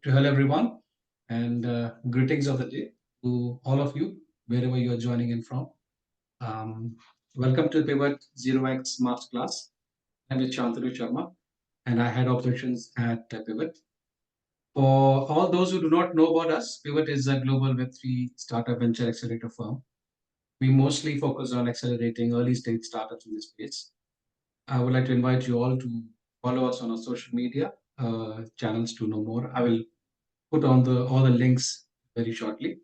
Hello everyone, and greetings of the day to all of you, wherever you are joining in from. Um, Welcome to Pivot Zero X Masterclass. I'm Shantanu Sharma, and I head operations at Pivot. For all those who do not know about us, Pivot is a global Web3 startup venture accelerator firm. We mostly focus on accelerating early stage startups in this space. I would like to invite you all to follow us on our social media channels to know more. I will put on the all the links very shortly.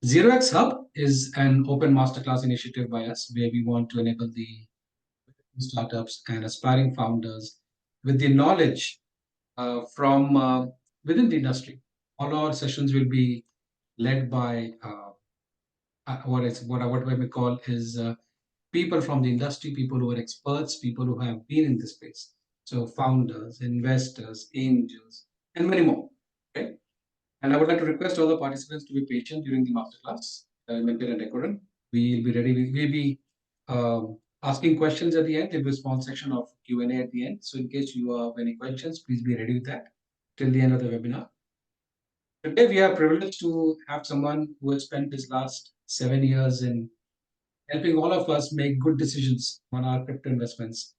Zero X Hub is an open masterclass initiative by us where we want to enable the startups and aspiring founders with the knowledge from within the industry. All our sessions will be led by what we call is people from the industry, people who are experts, people who have been in this space. So founders, investors, angels, and many more. Okay. And I would like to request all the participants to be patient during the masterclass, mentor and decorum. We'll be ready. We'll be asking questions at the end. There'll be a small section of Q&A at the end. So in case you have any questions, please be ready with that till the end of the webinar. Today, we are privileged to have someone who has spent his last 7 years in helping all of us make good decisions on our crypto investments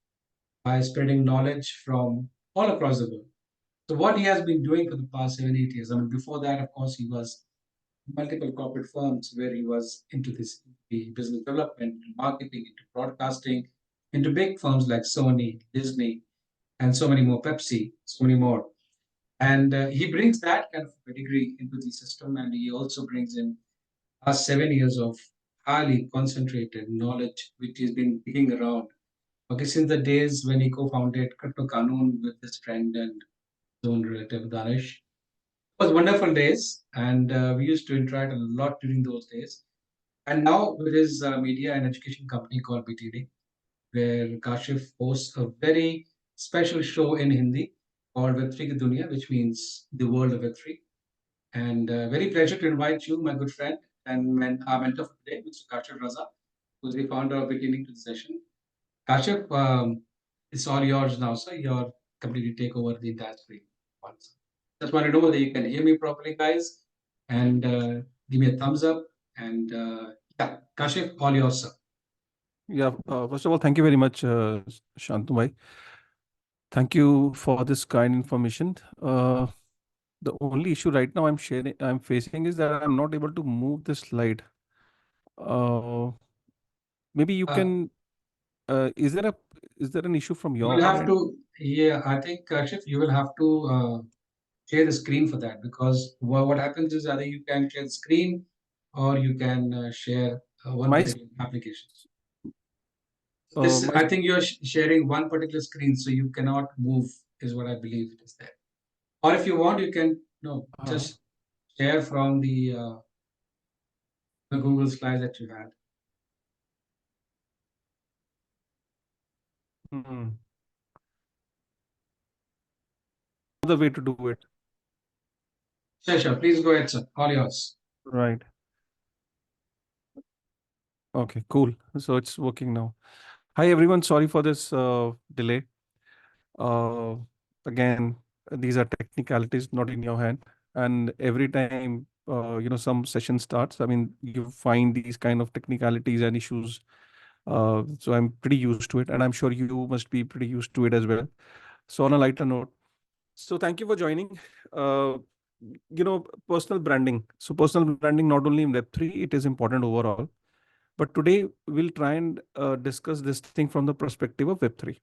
by spreading knowledge from all across the world. So what he has been doing for the past 7, 8 years. I mean, before that, of course, he was multiple corporate firms where he was into this the business development, marketing, into broadcasting, into big firms like Sony, Disney, and so many more, Pepsi, so many more. And he brings that kind of pedigree into the system, and he also brings in past 7 years of highly concentrated knowledge, which he's been digging around. Okay, since the days when he co-founded Crypto Kanun with his friend and his own relative Danish. It was wonderful days, and we used to interact a lot during those days. And now with his media and education company called BTD, where Kashif hosts a very special show in Hindi called Web3 Ki Dunia, which means the world of Web3. And very pleasure to invite you, my good friend and our mentor for today, Mr. Kashif Raza, who's the founder of BTD to the session. Kashif, it's all yours now, sir. You're completely take over the entire screen once. Just want to know whether you can hear me properly, guys, and give me a thumbs up. And yeah, Kashif, all yours, sir. Yeah, first of all, thank you very much, Shantanu bhai. Thank you for this kind information. The only issue right now I'm facing is that I'm not able to move this slide. Uh, Maybe you Uh, can. Is there a is there an issue from you will your have end? to, yeah, I think, Kashif, you will have to share the screen for that because what happens is either you can share the screen or you can share one My particular application. uh, This, my I think you're sharing one particular screen, so you cannot move, is what I believe it is there. Or if you want, you can no uh, just share from the Google slides that you had. hmm, another way to do it. Sure, sure. Please go ahead, sir. All yours. Right. Okay. Cool. So it's working now. Hi everyone. Sorry for this delay. Uh, Again, these are technicalities not in your hand. And every time, some session starts, I mean, you find these kind of technicalities and issues. So I'm pretty used to it, and I'm sure you must be pretty used to it as well. So on a lighter note, so thank you for joining. Uh, Personal branding. So personal branding not only in Web3, it is important overall. But today we'll try and discuss this thing from the perspective of Web3,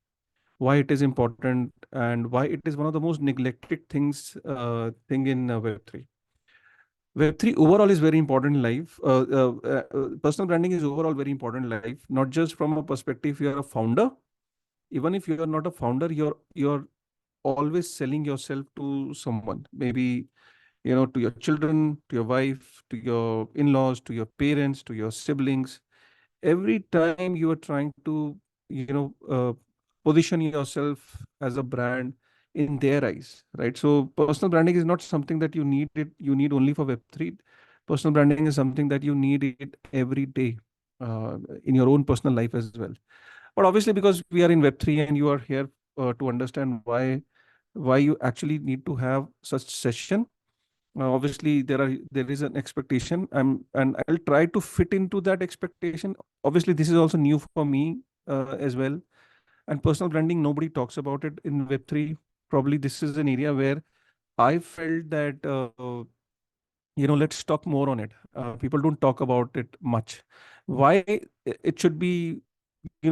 why it is important and why it is one of the most neglected thing in Web3. Web3 overall is very important in life. Personal branding is overall very important in life, not just from a perspective you are a founder. Even if you are not a founder, you're always selling yourself to someone. Maybe to your children, to your wife, to your in-laws, to your parents, to your siblings. Every time you are trying to you know uh, position yourself as a brand in their eyes, right? So personal branding is not something that you need only for Web3. Personal branding is something that you need it every day, in your own personal life as well. But obviously, because we are in Web3 and you are here to understand why why you actually need to have such session. Obviously, there is an expectation, and I'll try to fit into that expectation. Obviously, this is also new for me as well. And personal branding, nobody talks about it in Web3. Probably this is an area where I felt that let's talk more on it. People don't talk about it much. Why it should be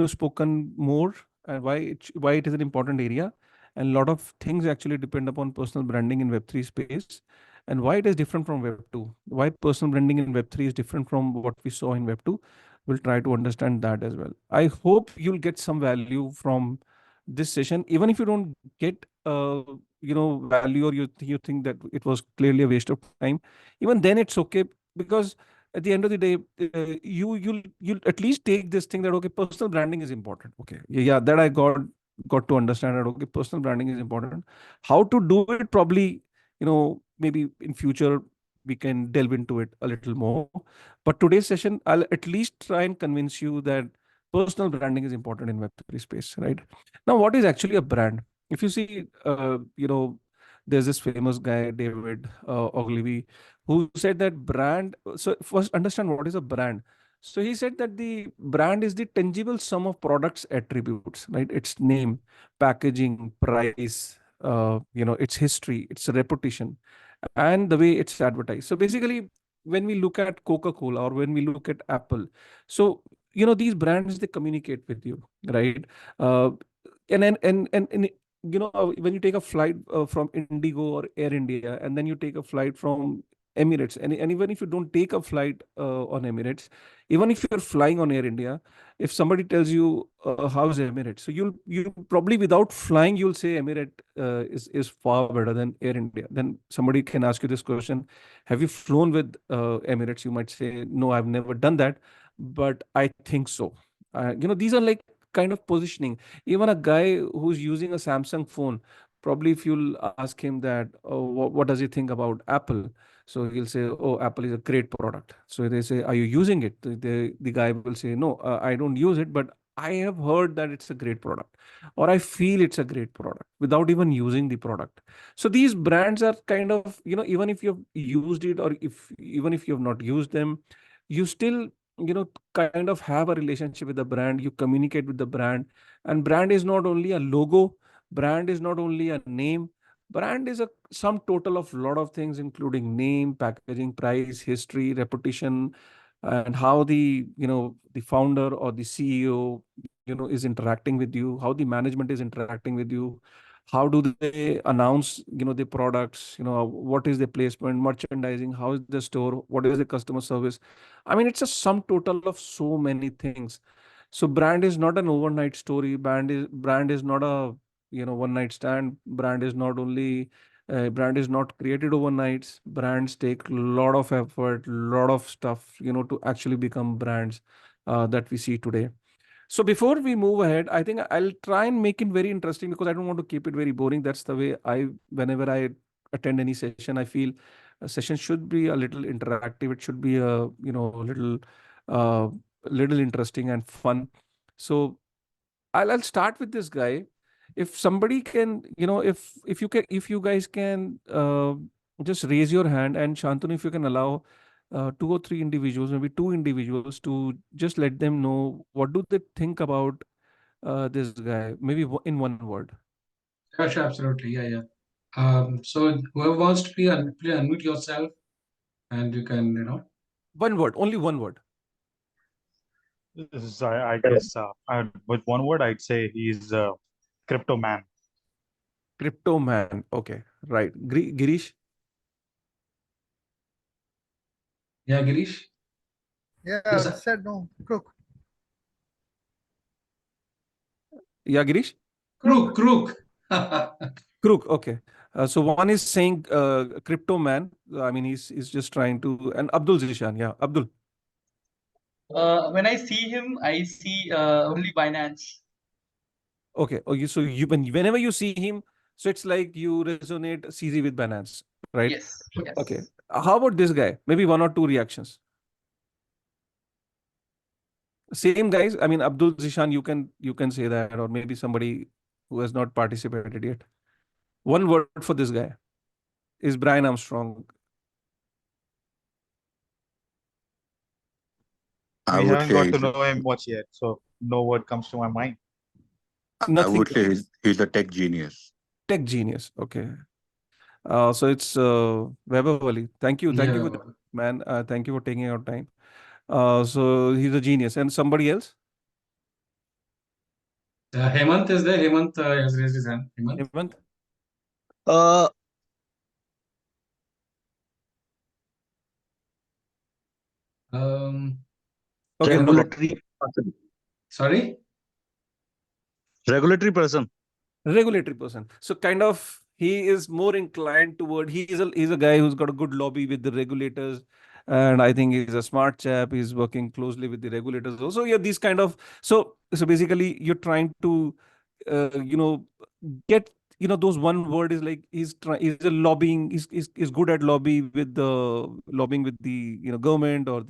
spoken more, and why it is an important area, and a lot of things actually depend upon personal branding in Web3 space, and why it is different from Web2, why personal branding in Web3 is different from what we saw in Web2. We'll try to understand that as well. I hope you'll get some value from this session, even if you don't get value, or you think that it was clearly a waste of time. Even then it's okay, because at the end of the day, you'll at least take this thing that okay, personal branding is important. Okay, yeah, that I got to understand that okay, personal branding is important. How to do it, probably, maybe in future we can delve into it a little more. But today's session, I'll at least try and convince you that personal branding is important in Web3 space, right? Now, what is actually a brand? If you see, there's this famous guy, David Ogilvy, who said that brand. So first, understand what is a brand. So he said that the brand is the tangible sum of products attributes, right? Its name, packaging, price, its history, its reputation, and the way it's advertised. So basically, when we look at Coca-Cola or when we look at Apple, so these brands, they communicate with you, right? Uh, and when you take a flight from Indigo or Air India, and then you take a flight from Emirates, and even if you don't take a flight on Emirates, even if you're flying on Air India, if somebody tells you how's Emirates, so you probably, without flying, you'll say Emirate is far better than Air India. Then somebody can ask you this question: have you flown with Emirates? You might say, no, I've never done that, but I think so. These are like kind of positioning. Even a guy who's using a Samsung phone, probably if you'll ask him that, oh, what does he think about Apple? So he'll say, oh, Apple is a great product. So they say, are you using it? The guy will say, no, I don't use it, but I have heard that it's a great product, or I feel it's a great product without even using the product. So these brands are kind of, even if you've used it, or if even if you have not used them, you still, kind of have a relationship with the brand. You communicate with the brand. And brand is not only a logo, brand is not only a name, brand is a sum total of a lot of things, including name, packaging, price, history, reputation, and how the founder or the CEO is interacting with you, how the management is interacting with you, how do they announce the products, what is the placement, merchandising, how is the store, what is the customer service. I mean, it's a sum total of so many things. So brand is not an overnight story. Brand is not a one night stand. Brand is not created overnight. Brands take a lot of effort, lot of stuff, to actually become brands that we see today. So before we move ahead, I think I'll try and make it very interesting, because I don't want to keep it very boring. That's the way whenever I attend any session, I feel a session should be a little interactive. It should be uh, little interesting and fun. So I'll start with this guy. If somebody can, if you guys can just raise your hand, and Shantanu, if you can allow two or three individuals, maybe two individuals, to just let them know what do they think about this guy, maybe in one word. Sure, sure, absolutely. Yeah, yeah. So whoever wants to please unmute yourself, and you can, One word, only one word. So I guess with one word, I'd say he's a crypto man. Crypto man. Okay, right. Girish. yeah, Girish. Yeah, Yes, I said no. Crook. Yeah, Girish. crook, Crook. crook. Crook. Okay. So one is saying crypto man. I mean, he's just trying to. And Abdul Zishan. Yeah, Abdul. When I see him, I see only Binance. Okay. Oh, whenever you see him, so it's like you resonate CZ with Binance, right? Yes, Okay. yes. How about this guy? Maybe one or two reactions. Same guys. I mean, Abdul Zishan, you can say that, or maybe somebody who has not participated yet. One word for this guy is Brian Armstrong. I We would haven't got say to know him much yet, so no word comes to my mind. I Nothing. would say he's a tech genius. Tech genius. Okay. So it's Weber Wali. Thank you Yeah. for that, man. Thank you for taking out time. So he's a genius. And somebody else? Hemant is there. Hemant has raised his hand. Hemant. Hemant? Uh, Um, Okay, no problem. regulatory person. sorry. Regulatory person. Regulatory person. So kind of he is more inclined toward he's a guy who's got a good lobby with the regulators. And I think he's a smart chap. He's working closely with the regulators also. Yeah, these kind of so basically you're trying to get those one word is like he's a lobbying he's good at lobbying with the government or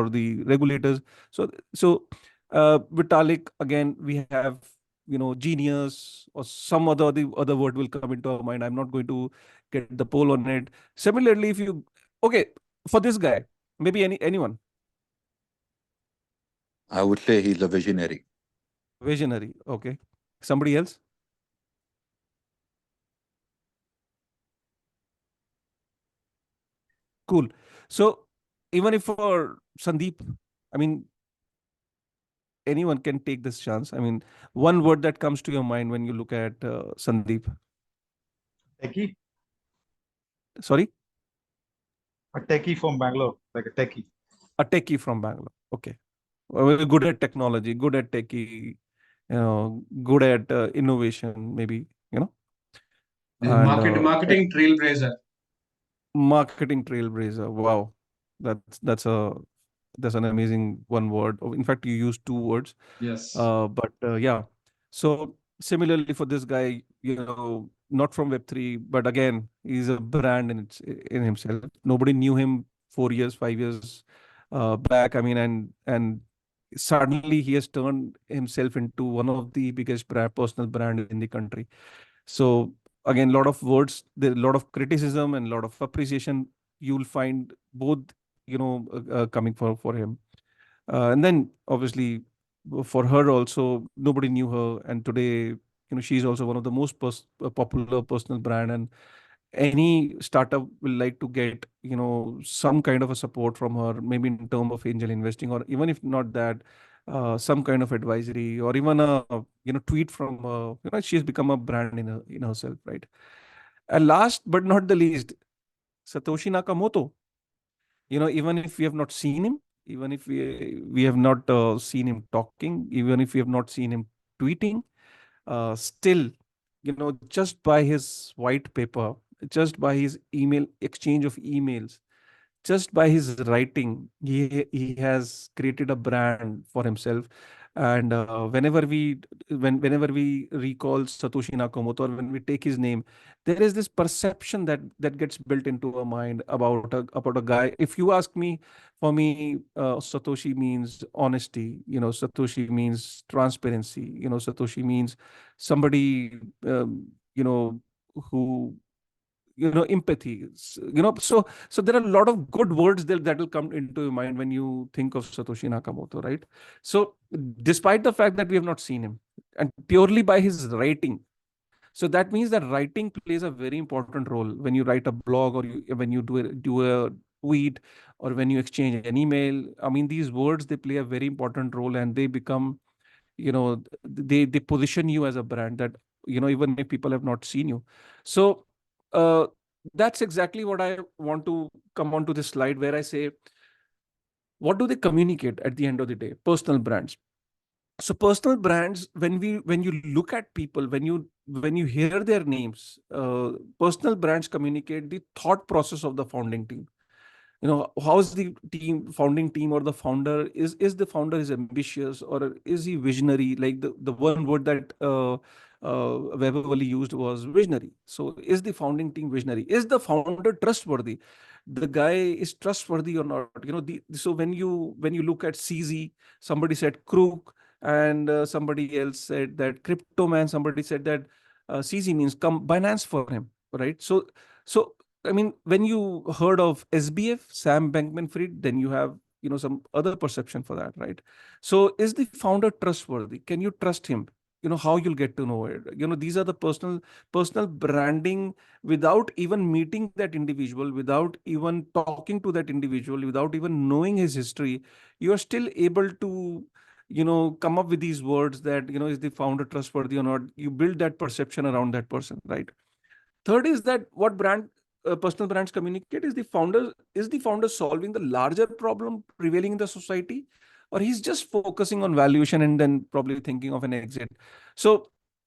the regulators. So Vitalik, again, we have genius or some other word will come into our mind. I'm not going to get the poll on it. Similarly, if you okay for this guy, maybe anyone. I would say he's a visionary. Visionary. Okay, somebody else. Cool. So even if for Sandeep, I mean, anyone can take this chance. I mean, one word that comes to your mind when you look at Sandeep. Techie? Sorry, A techie from Bangalore, like a techie. a techie from Bangalore. Okay, well, good at technology, good at techie, good at innovation, maybe and Marketing trailblazer. marketing trailblazer. Wow, that's an amazing one word. In fact, you used two words. Yes. But yeah, so similarly for this guy, not from Web3, but again, he's a brand in himself. Nobody knew him 4 years, 5 years back. I mean, and suddenly he has turned himself into one of the biggest personal brand in the country. So again, a lot of words, there a lot of criticism and a lot of appreciation. You'll find both, coming for him. And then obviously for her also, nobody knew her, and today, she's also one of the most popular personal brand, and any startup will like to get some kind of a support from her, maybe in term of angel investing, or even if not that, some kind of advisory, or even a tweet from she's become a brand in herself, right? And last but not the least, Satoshi Nakamoto. Even if we have not seen him, even if we have not seen him talking, even if we have not seen him tweeting, still, just by his white paper, just by his email exchange of emails, just by his writing, he has created a brand for himself. And whenever we recall Satoshi Nakamoto, or when we take his name, there is this perception that gets built into our mind about a guy. If you ask me, for me, Satoshi means honesty. Satoshi means transparency. Satoshi means somebody, who empathy. So there are a lot of good words that will come into your mind when you think of Satoshi Nakamoto, right? So despite the fact that we have not seen him, and purely by his writing, so that means that writing plays a very important role when you write a blog, or when you do a tweet, or when you exchange an email. I mean, these words, they play a very important role, and they become, they position you as a brand, that even if people have not seen you. So uh, that's exactly what I want to come on to this slide, where I say, what do they communicate at the end of the day? Personal brands. So personal brands, when you look at people, when you hear their names, personal brands communicate the thought process of the founding team. How's the founding team, or the founder, is the founder is ambitious, or is he visionary? Like the one word that Weber Wali used was visionary. So is the founding team visionary? Is the founder trustworthy? The guy is trustworthy or not? So when you look at CZ, somebody said crook, and somebody else said that crypto man, somebody said that CZ means come Binance for him, right? So I mean, when you heard of SBF, Sam Bankman-Fried, then you have some other perception for that, right? So is the founder trustworthy? Can you trust him? How you'll get to know it. These are the personal branding without even meeting that individual, without even talking to that individual, without even knowing his history. You are still able to come up with these words that is the founder trustworthy or not. You build that perception around that person, right? Third is that what personal brands communicate is the founder solving the larger problem prevailing in the society, or he's just focusing on valuation and then probably thinking of an exit. So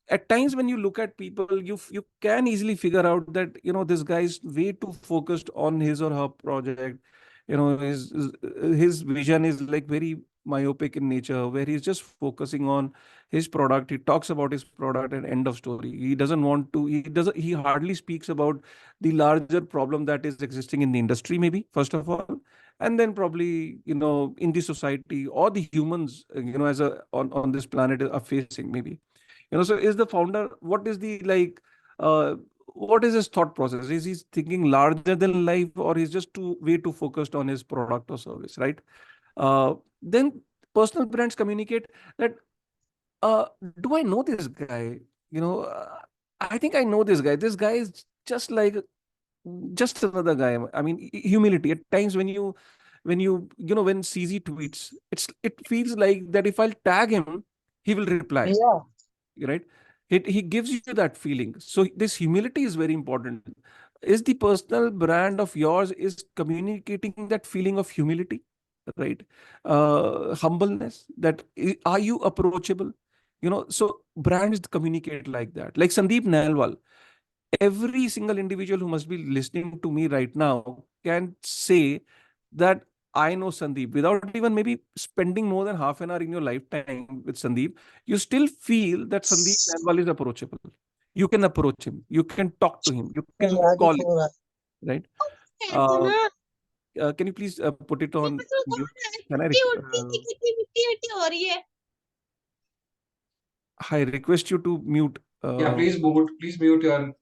at times when you look at people, you can easily figure out that this guy is way too focused on his or her project. His vision is like very myopic in nature, where he's just focusing on his product. He talks about his product and end of story. He doesn't want to, he hardly speaks about the larger problem that is existing in the industry, maybe, first of all, and then probably in the society or the humans as on this planet are facing, maybe. So is the founder, uh what is his thought process? Is he thinking larger than life, or he's just way too focused on his product or service, right? Then personal brands communicate that, uh, do I know this guy? I think I know this guy. This guy is just another guy. I mean, humility. At times when CZ tweets, it feels like that if I'll tag him, he will reply, Yeah. right? He gives you that feeling. So this humility is very important. Is the personal brand of yours is communicating that feeling of humility, right? Humbleness, that are you approachable? So brands communicate like that. Like Sandeep Nailwal, every single individual who must be listening to me right now can say that I know Sandeep without even maybe spending more than half an hour in your lifetime with Sandeep. You still feel that Sandeep Nailwal is approachable. You can approach him. You can talk to him. You can call him, right? Uh, can you please put it on mute? Can I request you to mute? Yeah, please mute your.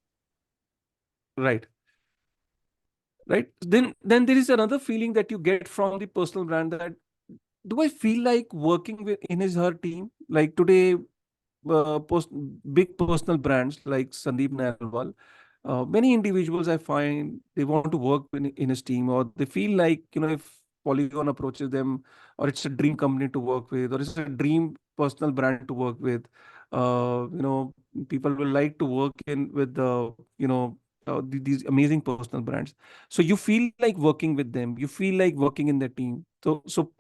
Right. Right. Then there is another feeling that you get from the personal brand, that do I feel like working with in his her team? Like today, post big personal brands like Sandeep Nailwal, many individuals I find they want to work in his team, or they feel like if Polygon approaches them, or it's a dream company to work with, or it's a dream personal brand to work with. People will like to work in with these amazing personal brands. So you feel like working with them. You feel like working in their team. So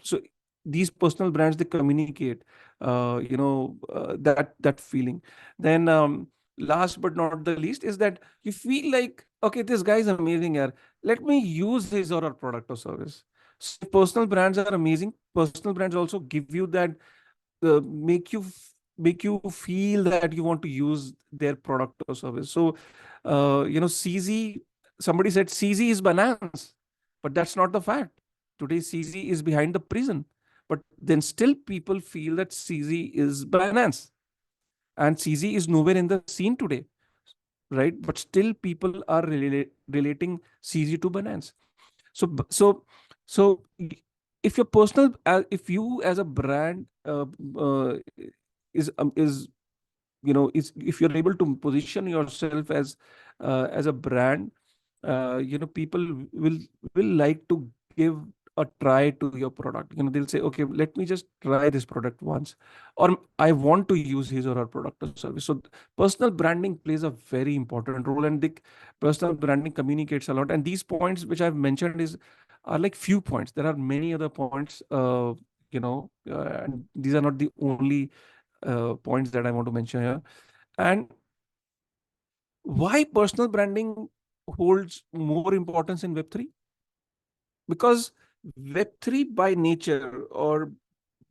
these personal brands, they communicate that feeling. Then last but not the least is that you feel like, okay, this guy is amazing here, let me use his or her product or service. So personal brands are amazing. Personal brands also give you that, make you feel that you want to use their product or service. So CZ, somebody said CZ is Binance, but that's not the fact. Today CZ is behind the prison, but then still people feel that CZ is Binance, and CZ is nowhere in the scene today, right? But still people are relating CZ to Binance. So if your personal, if you as a brand is if you're able to position yourself as a brand, people will like to give a try to your product. They'll say, okay, let me just try this product once, or I want to use his or her product or service. So personal branding plays a very important role, and the personal branding communicates a lot. And these points which I've mentioned are like few points. There are many other points, and these are not the only points that I want to mention here. And why personal branding holds more importance in Web3? Because Web3 by nature or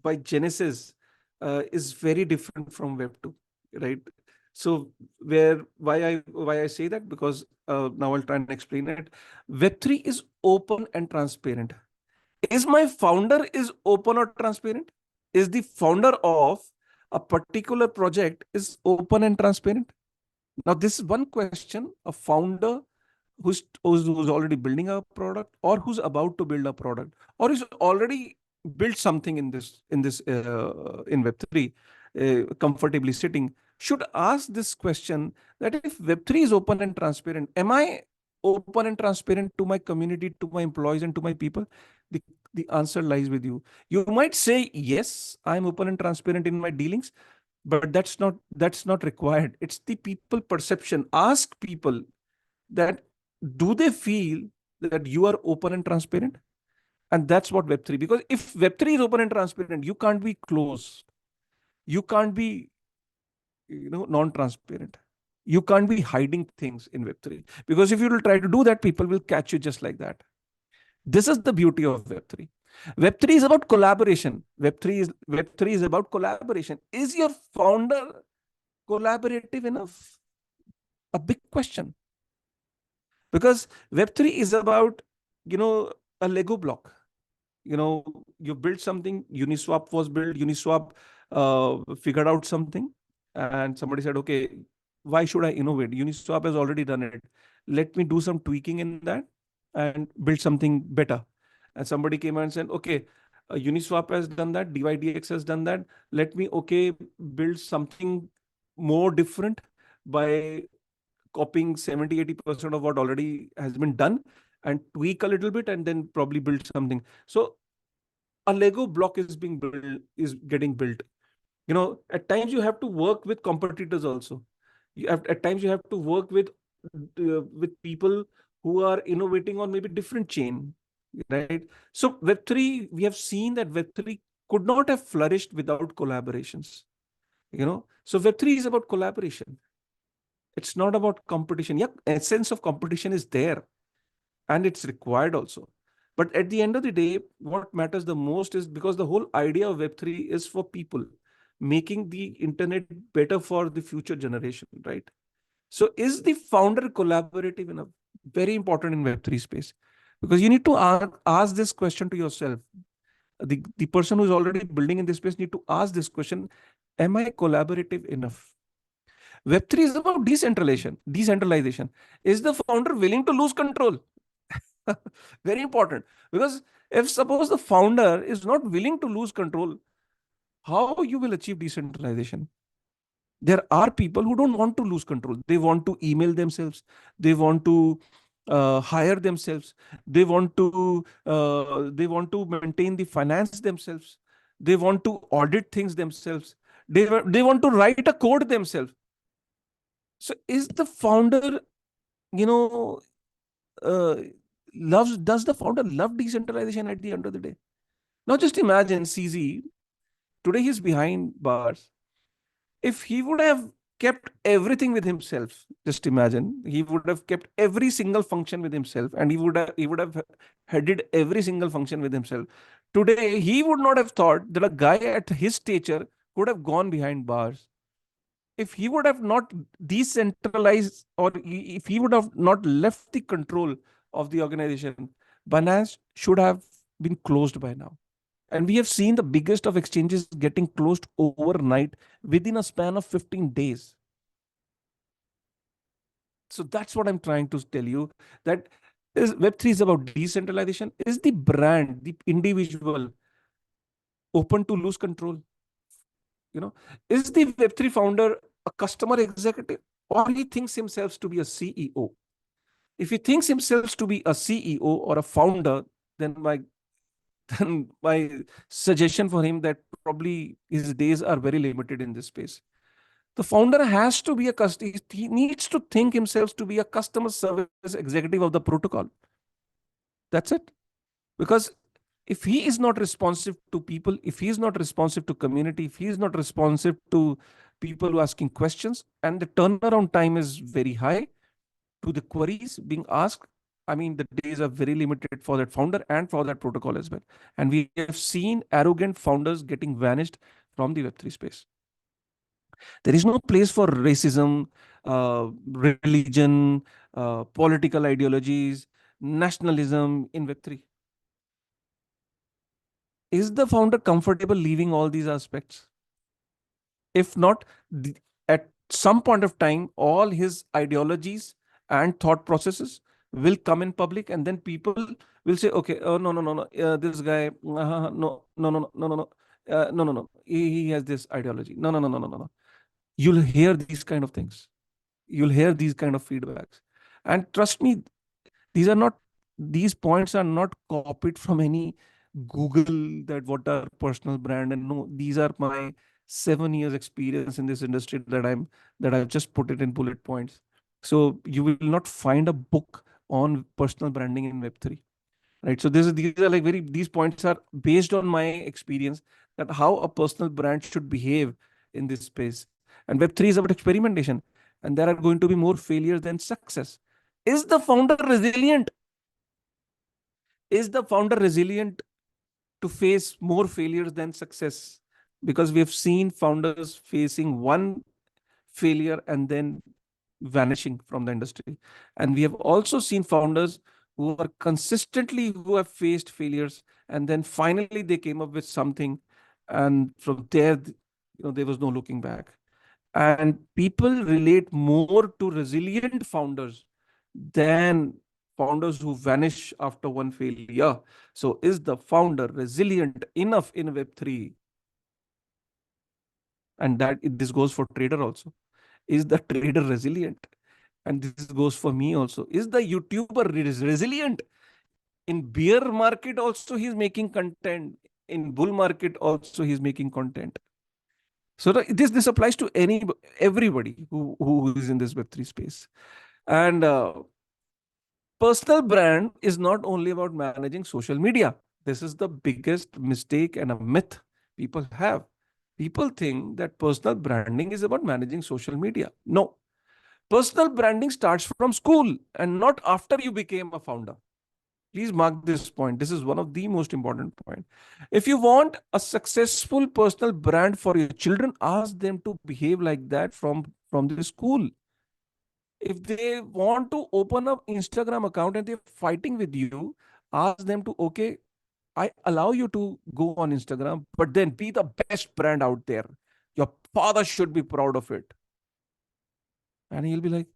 by genesis is very different from Web2, right? So why I say that? Because now I'll try and explain it. Web3 is open and transparent. Is my founder is open or transparent? Is the founder of a particular project is open and transparent? Now, this is one question: a founder who's already building a product, or who's about to build a product, or is already built something in Web3, comfortably sitting, should ask this question: that if Web3 is open and transparent, am I open and transparent to my community, to my employees, and to my people? The, the answer lies with you. You might say, yes, I'm open and transparent in my dealings, but that's not required. It's the people perception. Ask people that, do they feel that you are open and transparent? And that's what Web3, because if Web3 is open and transparent, you can't be closed, you can't be non-transparent, you can't be hiding things in Web3, because if you will try to do that, people will catch you just like that. This is the beauty of Web3. Web3 is about collaboration. Web3 is about collaboration. Is your founder collaborative enough? A big question. Because Web3 is about, a Lego block. You build something. Uniswap was built. Uniswap figured out something, and somebody said, okay, why should I innovate? Uniswap has already done it. Let me do some tweaking in that and build something better. And somebody came and said, okay, Uniswap has done that, DYDX has done that. Let me, okay, build something more different by copying 70-80% of what already has been done and tweak a little bit and then probably build something. So a Lego block is being built, is getting built. At times you have to work with competitors also. At times you have to work with people who are innovating on maybe different chain, right? So Web3, we have seen that Web3 could not have flourished without collaborations. So Web3 is about collaboration. It's not about competition. Yeah, a sense of competition is there and it's required also. But at the end of the day, what matters the most is, because the whole idea of Web3 is for people, making the internet better for the future generation, right? So is the founder collaborative enough? Very important in Web3 space, because you need to ask this question to yourself. The person who is already building in this space need to ask this question: am I collaborative enough? Web3 is about decentralization. Decentralization. Is the founder willing to lose control? Very important. Because if suppose the founder is not willing to lose control, how you will achieve decentralization? There are people who don't want to lose control. They want to email themselves. They want to hire themselves. They want to maintain the finance themselves. They want to audit things themselves. They want to write a code themselves. So is the founder, you know, uh, does the founder love decentralization at the end of the day? Now just imagine CZ, today he's behind bars. If he would have kept everything with himself, just imagine, he would have kept every single function with himself, and he would have headed every single function with himself. Today, he would not have thought that a guy at his stature could have gone behind bars. If he would have not decentralized, or if he would have not left the control of the organization, Binance should have been closed by now. And we have seen the biggest of exchanges getting closed overnight within a span of 15 days. So that's what I'm trying to tell you, that Web3 is about decentralization. Is the brand, the individual, open to lose control? Is the Web3 founder a customer executive, or he thinks himself to be a CEO? If he thinks himself to be a CEO or a founder, then my suggestion for him that probably his days are very limited in this space. The founder has to be he needs to think himself to be a customer service executive of the protocol. That's it. Because if he is not responsive to people, if he is not responsive to community, if he is not responsive to people who are asking questions, and the turnaround time is very high to the queries being asked, I mean, the days are very limited for that founder and for that protocol as well. And we have seen arrogant founders getting vanished from the Web3 space. There is no place for racism, religion, political ideologies, nationalism in Web3. Is the founder comfortable leaving all these aspects? If not, at some point of time, all his ideologies and thought processes will come in public, and then people will say, okay, oh no, no, no, no, this guy, no, no, no, no, no, no, no, no, no, no, he has this ideology. No, no, no, no, no, no, no. You'll hear these kind of things. You'll hear these kind of feedbacks. And trust me, these are not, these points are not copied from any Google that what our personal brand. And no, these are my 7 years experience in this industry that I've just put it in bullet points. So you will not find a book on personal branding in Web3. Right. So these are like these points are based on my experience that how a personal brand should behave in this space. And Web3 is about experimentation, and there are going to be more failures than success. Is the founder resilient? Is the founder resilient to face more failures than success? Because we have seen founders facing one failure and then vanishing from the industry. And we have also seen founders who are consistently who have faced failures, and then finally they came up with something, and from there, there was no looking back. And people relate more to resilient founders than founders who vanish after one failure. So is the founder resilient enough in Web3? And this goes for trader also. Is the trader resilient? And this goes for me also. Is the YouTuber resilient? In bear market also he's making content. In bull market also he's making content. So this applies to everybody who is in this Web3 space. And personal brand is not only about managing social media. This is the biggest mistake and a myth people have. People think that personal branding is about managing social media. No. Personal branding starts from school and not after you became a founder. Please mark this point. This is one of the most important points. If you want a successful personal brand for your children, ask them to behave like that from the school. If they want to open an Instagram account and they're fighting with you, ask them to, okay, I allow you to go on Instagram, but then be the best brand out there. Your father should be proud of it. And he'll be like,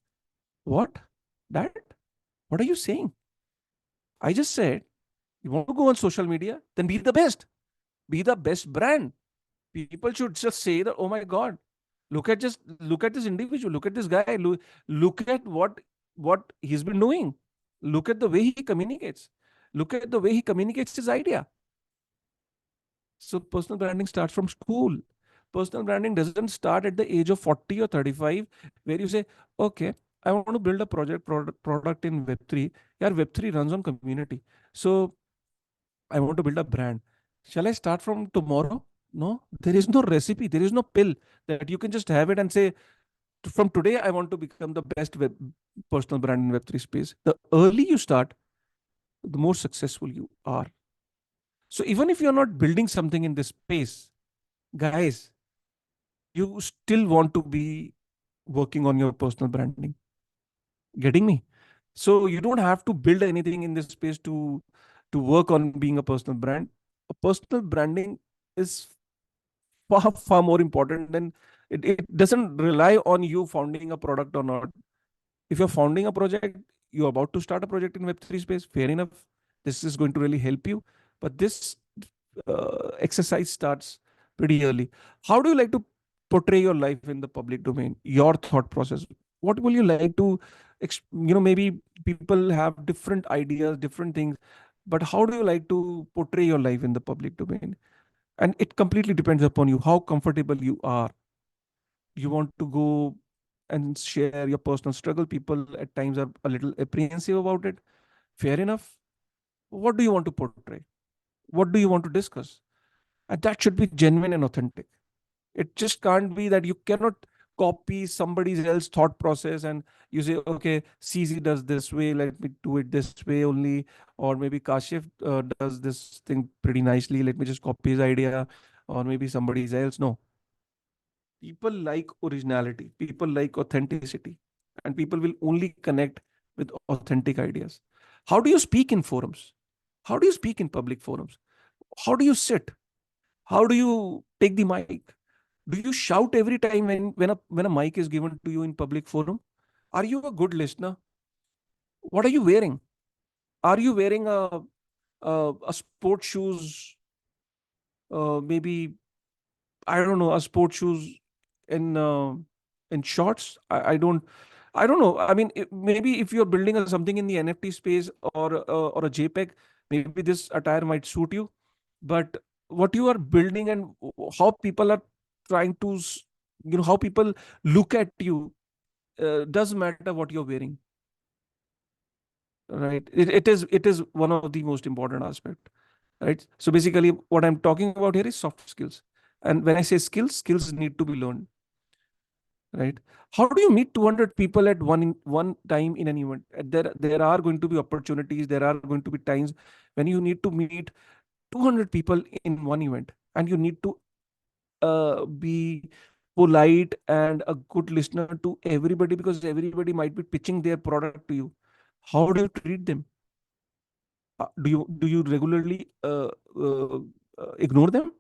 what? Dad? What are you saying? I just said, you want to go on social media? Then be the best. Be the best brand. People should just say that, oh my God, look at this individual, look at this guy, look at what he's been doing. Look at the way he communicates. Look at the way he communicates his idea. So personal branding starts from school. Personal branding doesn't start at the age of 40 or 35, where you say, okay, I want to build a product in Web3. Yeah, Web3 runs on community. So I want to build a brand. Shall I start from tomorrow? No, there is no recipe. There is no pill that you can just have it and say, from today, I want to become the best personal brand in Web3 space. The early you start, the more successful you are. So even if you're not building something in this space, guys, you still want to be working on your personal branding. Getting me? So you don't have to build anything in this space to work on being a personal brand. A personal branding is far more important than it doesn't rely on you founding a product or not. If you're founding a project, you're about to start a project in Web3 space, fair enough. This is going to really help you. But this exercise starts pretty early. How do you like to portray your life in the public domain? Your thought process. What will you like to, maybe people have different ideas, different things, but how do you like to portray your life in the public domain? And it completely depends upon you, how comfortable you are. You want to go and share your personal struggle. People at times are a little apprehensive about it. Fair enough. What do you want to portray? What do you want to discuss? And that should be genuine and authentic. It just can't be that you cannot copy somebody else's thought process and you say, okay, CZ does this way, let me do it this way only. Or maybe Kashif does this thing pretty nicely, let me just copy his idea. Or maybe somebody else. No. People like originality, people like authenticity, and people will only connect with authentic ideas. How do you speak in forums? How do you speak in public forums? How do you sit? How do you take the mic? Do you shout every time when a mic is given to you in public forum? Are you a good listener? What are you wearing? Are you wearing a sport shoes? Maybe I don't know, a sport shoes in shorts. I don't know. I mean, maybe if you're building something in the NFT space or a JPEG, maybe this attire might suit you. But what you are building and how people are trying to, how people look at you does matter what you're wearing, right? It is one of the most important aspect, right? So basically, what I'm talking about here is soft skills, and when I say skills, skills need to be learned, right? How do you meet 200 people at one time in an event? There are going to be opportunities. There are going to be times when you need to meet 200 people in one event, and you need to be polite and a good listener to everybody, because everybody might be pitching their product to you. How do you treat them? Do you regularly ignore them,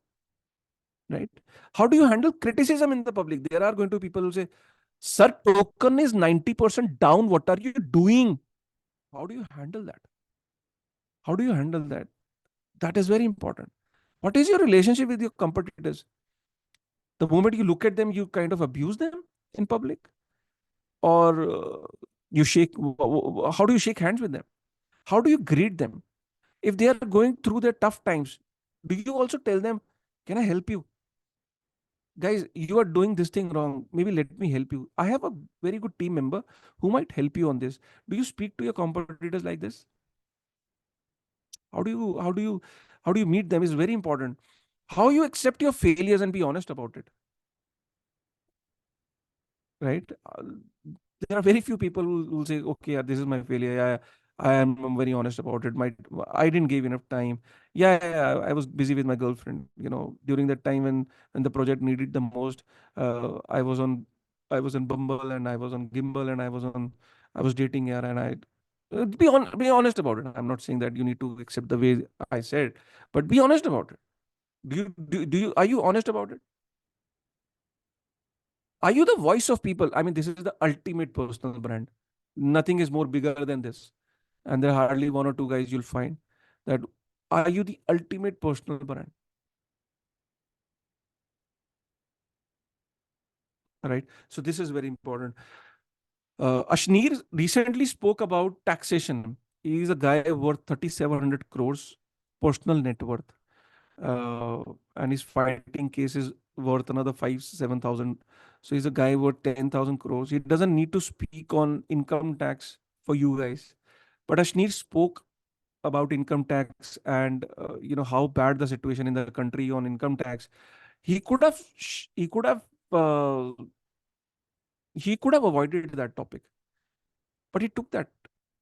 right? How do you handle criticism in the public? There are going to be people who say, "Sir, token is 90% down. What are you doing?" How do you handle that? How do you handle that? That is very important. What is your relationship with your competitors? The moment you look at them, you kind of abuse them in public, or you shake. How do you shake hands with them? How do you greet them? If they are going through their tough times, do you also tell them, "Can I help you? Guys, you are doing this thing wrong. Maybe let me help you. I have a very good team member who might help you on this." Do you speak to your competitors like this? How do you meet them is very important. How you accept your failures and be honest about it, right? There are very few people who will say, "Okay, yeah, this is my failure. Yeah, I'm very honest about it. I didn't give enough time. Yeah, I was busy with my girlfriend. During that time when the project needed the most, I was on Bumble, and I was on Gimbal, and I was dating here, and I be honest about it. I'm not saying that you need to accept the way I said, but be honest about it. Are you honest about it? Are you the voice of people? I mean, this is the ultimate personal brand. Nothing is more bigger than this. And there are hardly one or two guys you'll find that are you the ultimate personal brand? Right. So this is very important. Ashneer recently spoke about taxation. He is a guy worth 3,700 crores personal net worth. And he's fighting cases worth another 5 7,000. So he's a guy worth 10,000 crores. He doesn't need to speak on income tax for you guys. But Ashneer spoke about income tax, and how bad the situation in the country on income tax. He could have sh- uh, he could have avoided that topic, but he took that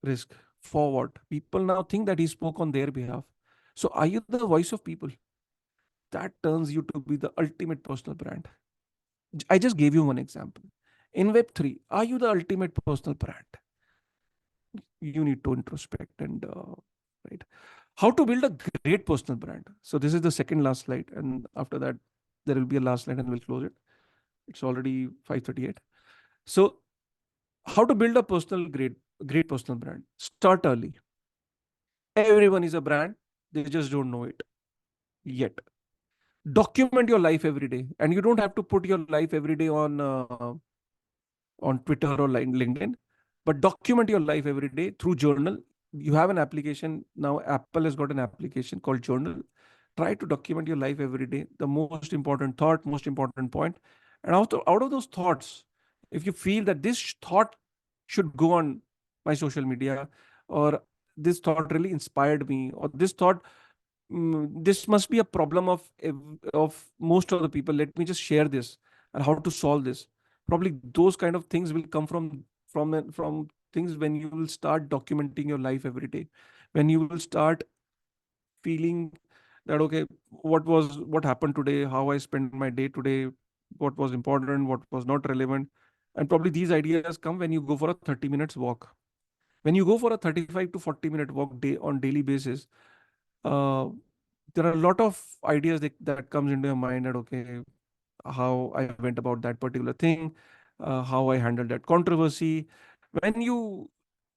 risk. For what? People now think that he spoke on their behalf. So are you the voice of people? That turns you to be the ultimate personal brand. I just gave you one example. In Web3, are you the ultimate personal brand? You need to introspect and right. How to build a great personal brand. So this is the second last slide, and after that, there will be a last slide, and we'll close it. It's already 5:38. So, how to build a great personal brand? Start early. Everyone is a brand. They just don't know it yet. Document your life every day, and you don't have to put your life every day on Twitter or LinkedIn, but document your life every day through journal. You have an application now. Apple has got an application called Journal. Try to document your life every day. The most important thought, most important point, and out of those thoughts, if you feel that this thought should go on my social media, or this thought really inspired me, or this thought, this must be a problem of most of the people. Let me just share this and how to solve this. Probably those kind of things will come from things when you will start documenting your life every day, when you will start feeling that, okay, what happened today, how I spent my day today, what was important, what was not relevant. And probably these ideas come when you go for a 30 minutes walk, when you go for a 35 to 40-minute walk on daily basis. uh, there are a lot of ideas that comes into your mind that, okay, how I went about that particular thing, how I handled that controversy. When you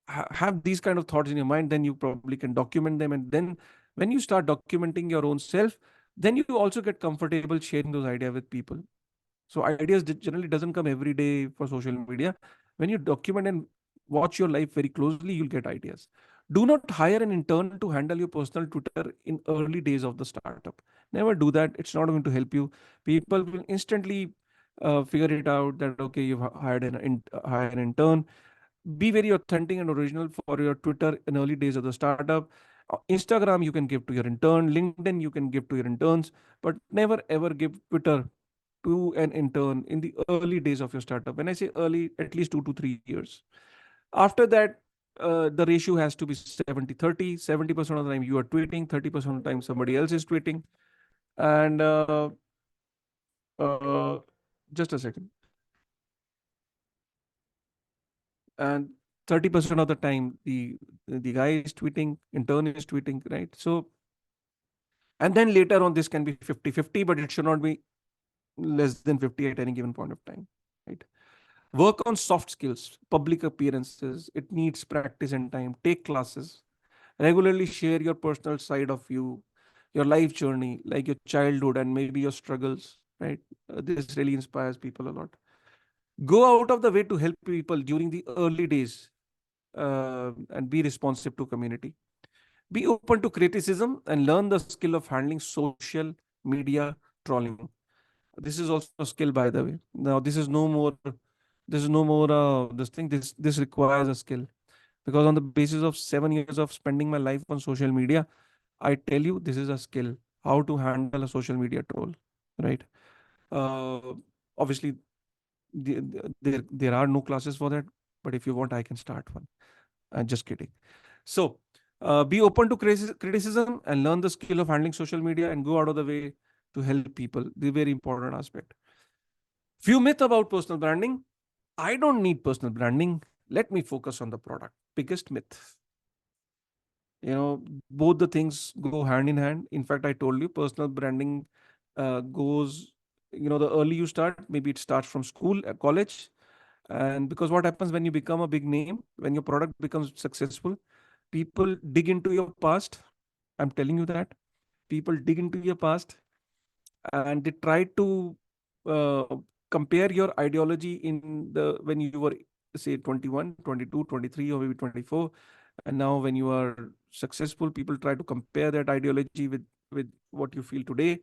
have these kind of thoughts in your mind, then you probably can document them. And then when you start documenting your own self, then you also get comfortable sharing those ideas with people. So ideas generally doesn't come every day for social media. When you document and watch your life very closely, you'll get ideas. Do not hire an intern to handle your personal Twitter in early days of the startup. Never do that. It's not going to help you. People will instantly figure it out that okay, you've hired an intern. Be very authentic and original for your Twitter in early days of the startup. Instagram you can give to your intern, LinkedIn you can give to your interns, but never ever give Twitter to an intern in the early days of your startup. When I say early, at least 2 to 3 years. After that, the ratio has to be 70-30. 70% of the time you are tweeting, 30% of the time somebody else is tweeting. And uh, just a second. And 30% of the time the guy is tweeting, intern is tweeting, right? So, and then later on this can be 50-50, but it should not be less than 50 at any given point of time, right? Work on soft skills, public appearances. It needs practice and time. Take classes. Regularly share your personal side of you, your life journey, like your childhood and maybe your struggles, right? This really inspires people a lot. Go out of the way to help people during the early days, and be responsive to community. Be open to criticism and learn the skill of handling social media trolling. This is also a skill, by the way. Now, this thing. This requires a skill, because on the basis of 7 years of spending my life on social media, I tell you this is a skill how to handle a social media troll, right? Uh, Obviously, there are no classes for that, but if you want, I can start one. I'm just kidding. So, be open to criticism and learn the skill of handling social media and go out of the way to help people. The very important aspect. Few myth about personal branding. I don't need personal branding. Let me focus on the product. Biggest myth. Both the things go hand in hand. In fact, I told you personal branding goes, the early you start, maybe it starts from school, college. And because what happens when you become a big name, when your product becomes successful, people dig into your past. I'm telling you that. People dig into your past and they try to uh, compare your ideology in the when you were say 21, 22, 23, or maybe 24, and now when you are successful, people try to compare that ideology with what you feel today.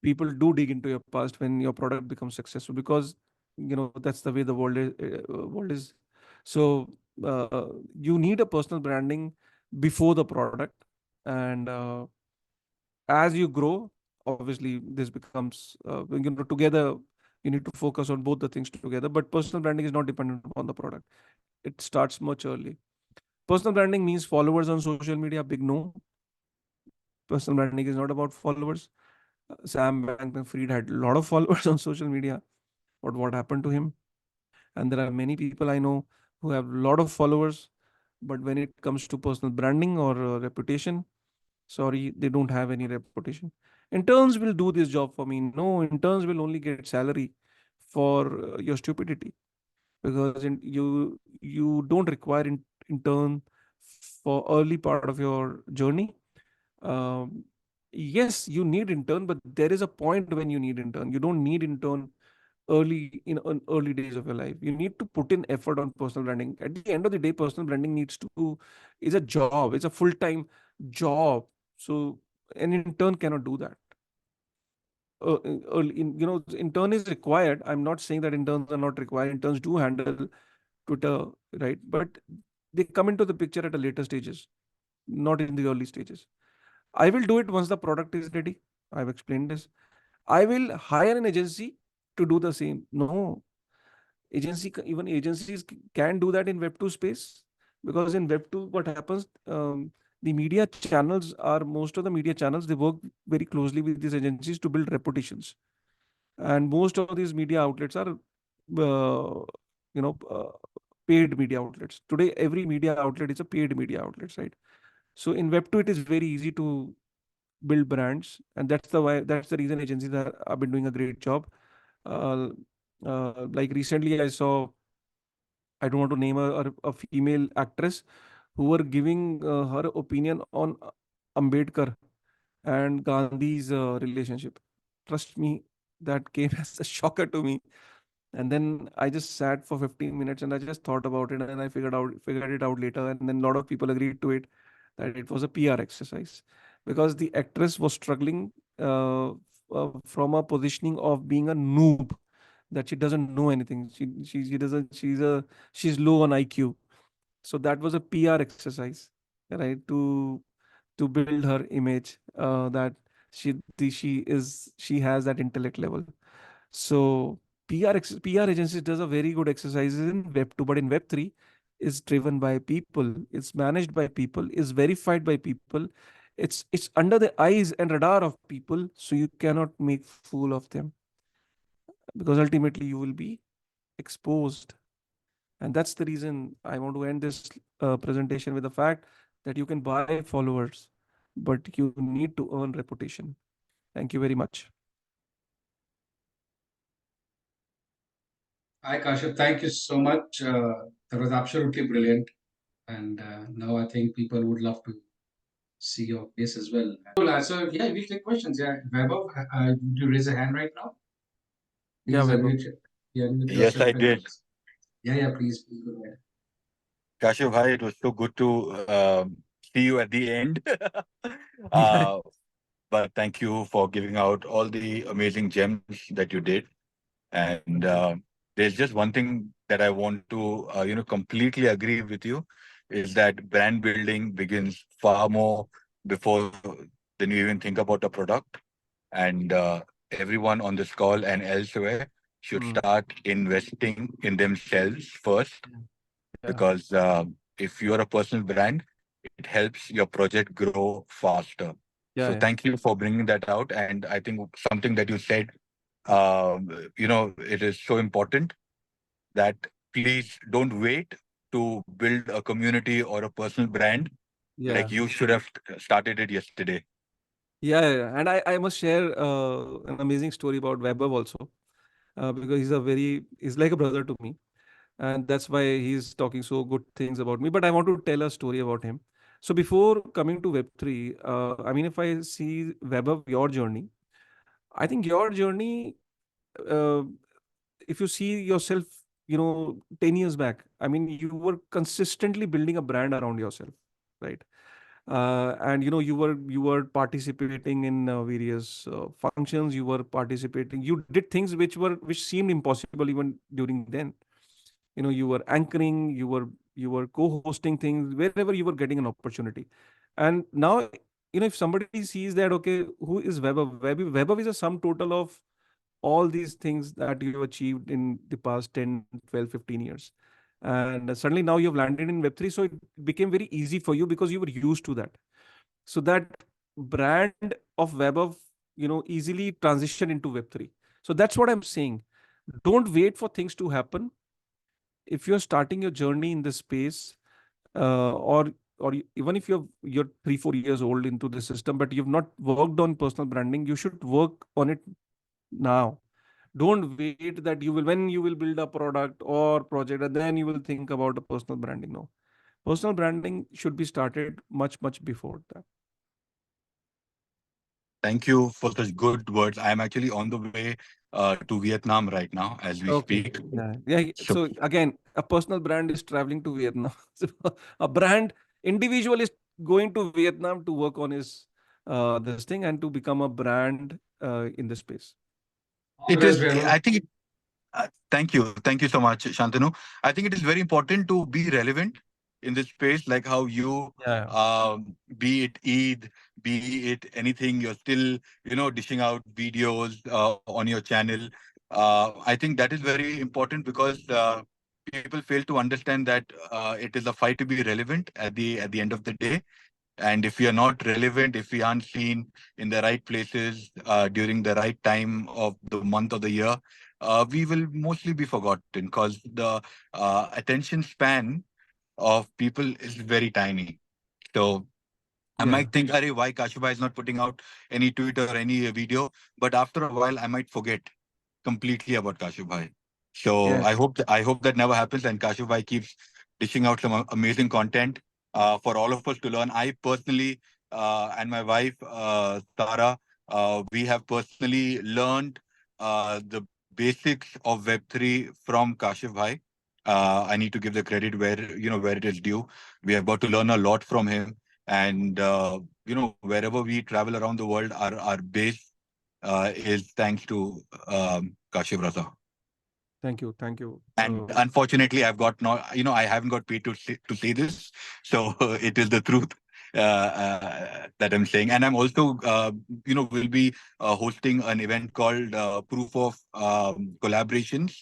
People do dig into your past when your product becomes successful, because that's the way the world is. So you need a personal branding before the product. And as you grow, obviously this becomes together. You need to focus on both the things together, but personal branding is not dependent upon the product. It starts much early. Personal branding means followers on social media. Big no. Personal branding is not about followers. Sam Bankman-Fried had a lot of followers on social media, but what happened to him? And there are many people I know who have a lot of followers, but when it comes to personal branding or reputation, sorry, they don't have any reputation. Interns will do this job for me. No, interns will only get salary for your stupidity, because you don't require intern for early part of your journey. Um, yes, you need intern, but there is a point when you need intern. You don't need intern in early days of your life. You need to put in effort on personal branding. At the end of the day, personal branding is a job. It's a full-time job. So an intern cannot do that. Intern is required. I'm not saying that interns are not required. Interns do handle Twitter, right? But they come into the picture at a later stages, not in the early stages. I will do it once the product is ready. I've explained this. I will hire an agency to do the same. No, even agencies can do that in Web2 space, because in Web2, what happens? The media channels are most of the media channels. They work very closely with these agencies to build reputations, and most of these media outlets are, you know, uh, paid media outlets. Today, every media outlet is a paid media outlet, right? So in Web2, it is very easy to build brands, and that's the reason agencies have been doing a great job. Uh, like recently, I saw, I don't want to name a female actress who were giving her opinion on Ambedkar and Gandhi's relationship. Trust me, that came as a shocker to me. And then I just sat for 15 minutes and I just thought about it, and I figured it out later. And then a lot of people agreed to it that it was a PR exercise because the actress was struggling from a positioning of being a noob, that she doesn't know anything. She doesn't she's low on IQ. So that was a PR exercise, right? To build her image, that she has that intellect level. So PR agencies does a very good exercises in Web 2, but in Web 3 is driven by people, it's managed by people, is verified by people, it's under the eyes and radar of people, so you cannot make fool of them because ultimately you will be exposed. And that's the reason I want to end this presentation with the fact that you can buy followers, but you need to earn reputation. Thank you very much. Hi, Kashyap. Thank you so much. That was absolutely brilliant. And now I think people would love to see your face as well. Cool. So, yeah, we'll take questions. Yeah, Vaibhav, would you raise a hand right now? Yeah, Please Vaibhav. unmute Yes, yourself I and did. yeah, please go ahead. Kashyap bhai, it was so good to see you at the end. Yeah. uh, but thank you for giving out all the amazing gems that you did. And there's just one thing that I want to, completely agree with you, is that brand building begins far more before than you even think about a product. And everyone on this call and elsewhere should Mm, start investing in themselves first, yeah. because if you're a personal brand, it helps your project grow faster. Yeah, So yeah. thank you for bringing that out. And I think something that you said, it is so important that please don't wait to build a community or a personal brand. Yeah. Like, you should have started it yesterday. Yeah, yeah, yeah. And I must share an amazing story about Vaibhav also, because he's like a brother to me, and that's why he's talking so good things about me. But I want to tell a story about him. So before coming to Web3, I mean, if I see Vaibhav, your journey, I think your journey, uh, if you see yourself, 10 years back, I mean, you were consistently building a brand around yourself, right? And you were participating in various functions. You were participating, you did things which seemed impossible even during then. You were anchoring, you were co-hosting things wherever you were getting an opportunity. And now, if somebody sees that, okay, who is Weber is a sum total of all these things that you have achieved in the past 10, 12, 15 years. And suddenly now you've landed in Web3. So it became very easy for you because you were used to that. So that brand of easily transition into Web3. So that's what I'm saying. Don't wait for things to happen. If you're starting your journey in this space, even if you're 3, 4 years old into the system, but you've not worked on personal branding, you should work on it now. Don't wait that when you will build a product or project and then you will think about a personal branding. No, personal branding should be started much before that. Thank you for such good words. I'm actually on the way to Vietnam right now as we Okay. speak. Yeah. So So again, a personal brand is traveling to Vietnam. So a brand individual is going to Vietnam to work on his this thing and to become a brand in the space. All the it best, is, Vaibhav. I think, thank you. Thank you so much, Shantanu. I think it is very important to be relevant in this space, like how you, Yeah. be it Eid, be it anything, you're still, dishing out videos on your channel. I think that is very important because people fail to understand that it is a fight to be relevant at the end of the day. And if we are not relevant, if we aren't seen in the right places during the right time of the month of the year, we will mostly be forgotten because the attention span of people is very tiny. So I Yeah. might think, Arey, why Kashuba is not putting out any tweet or any video? But after a while, I might forget completely about Kashif bhai. So Yeah. I hope that never happens, and Kashif bhai keeps dishing out some amazing content for all of us to learn. I personally and my wife Tara, we have personally learned the basics of Web3 from Kashif bhai. I need to give the credit where where it is due. We are about to learn a lot from him, and wherever we travel around the world, our base is thanks to Kashif Raza. Thank you. Thank you. And unfortunately, I've got not, I haven't got paid to say this, so it is the truth that I'm saying. And I'm also, will be hosting an event called Proof of Collaborations,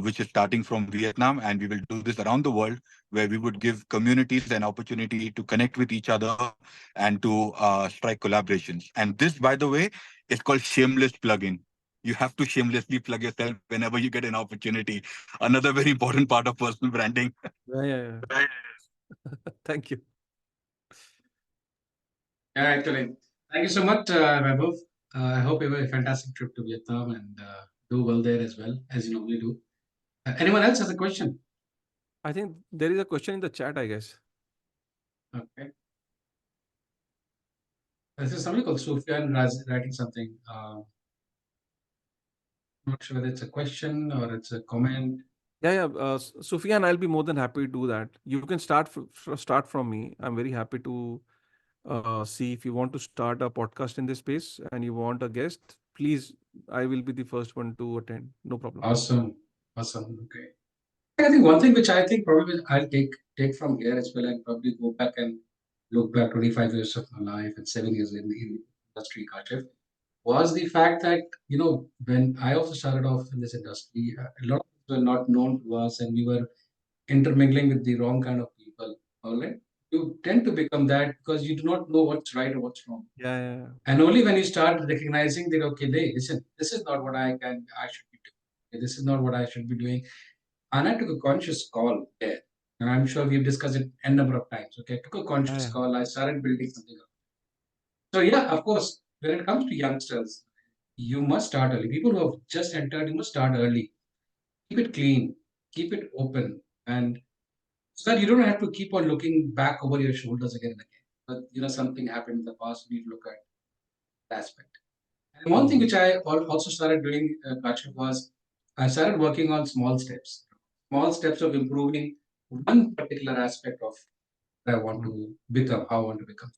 which is starting from Vietnam, and we will do this around the world, where we would give communities an opportunity to connect with each other and to strike collaborations. And this, by the way, is called shameless plugin. You have to shamelessly plug yourself whenever you get an opportunity. Another very important part of personal branding. yeah, yeah, yeah. Thank you. Yeah, actually. Thank you so much, Vaibhav. I hope you have a fantastic trip to Vietnam and do well there as well, as you normally do. Anyone else has a question? I think there is a question in the chat, I guess. Okay. This is somebody called Sufyan writing something. Not sure whether it's a question or it's a comment. Yeah, yeah. Sufyan, I'll be more than happy to do that. You can start from me. I'm very happy to see if you want to start a podcast in this space and you want a guest. Please, I will be the first one to attend. No problem. Awesome. Awesome. Okay. I think one thing which I think probably I'll take from here as well and probably go back and look back 25 years of my life and 7 years in the industry, Kashif, was the fact that, when I also started off in this industry, a lot of things were not known to us and we were intermingling with the wrong kind of people. All right. You tend to become that because you do not know what's right or what's wrong. Yeah, yeah, yeah. And only when you start recognizing that, okay, hey, listen, this is not what I should be doing. This is not what I should be doing. And I took a conscious call there. And I'm sure we've discussed it n number of times. Okay. I took a conscious Yeah. call. I started building something up. So yeah, of course, when it comes to youngsters, you must start early. People who have just entered, you must start early. Keep it clean, keep it open, and so that you don't have to keep on looking back over your shoulders again and again. But something happened in the past, you need to look at that aspect. And one thing which I also started doing, Kashif, was I started working on small steps of improving one particular aspect of what I want to become, how I want to become.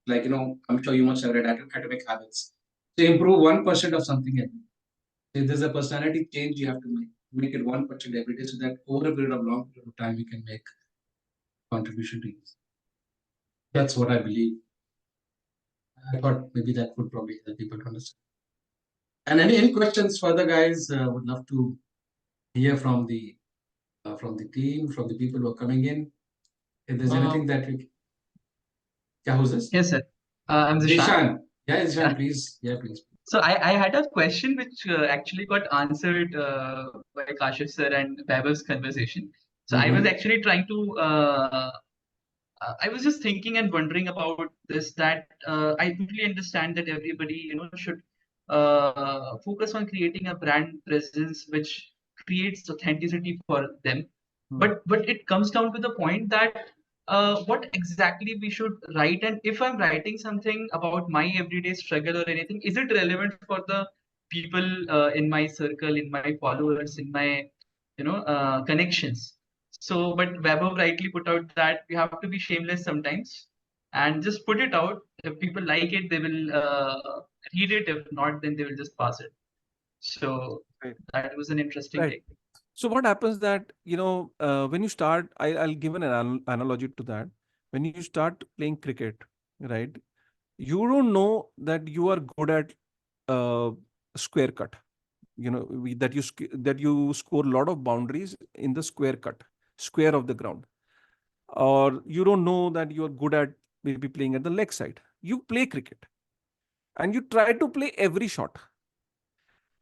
Like, I'm sure you must have read Atomic Habits. To improve 1% of something every day. If there's a personality change you have to make it 1% every day so that over a period of long period of time you can make contribution to you. That's what I believe. I thought maybe that would probably help people to understand. And any questions further, guys? Would love to hear from the team, from the people who are coming in. If there's anything that we, yeah, who's this? Yes, sir. I'm Zishan. Zishan. Yeah, Zishan, please. Yeah, please. So I had a question which actually got answered by Kashif sir and Vaibhav's conversation. So I was actually trying to I was just thinking and wondering about this, that I totally understand that everybody should focus on creating a brand presence which creates authenticity for them. But it comes down to the point that what exactly we should write, and if I'm writing something about my everyday struggle or anything, is it relevant for the people in my circle, in my followers, in my connections? So, but Vaibhav rightly put out that we have to be shameless sometimes and just put it out. If people like it, they will read it. If not, then they will just pass it. So Right. that was an interesting Right. thing. So what happens that, when you start, I'll give an analogy to that. When you start playing cricket, right? You don't know that you are good at uh, square cut. That you score a lot of boundaries in the square of the ground, or you don't know that you are good at maybe playing at the leg side. You play cricket and you try to play every shot.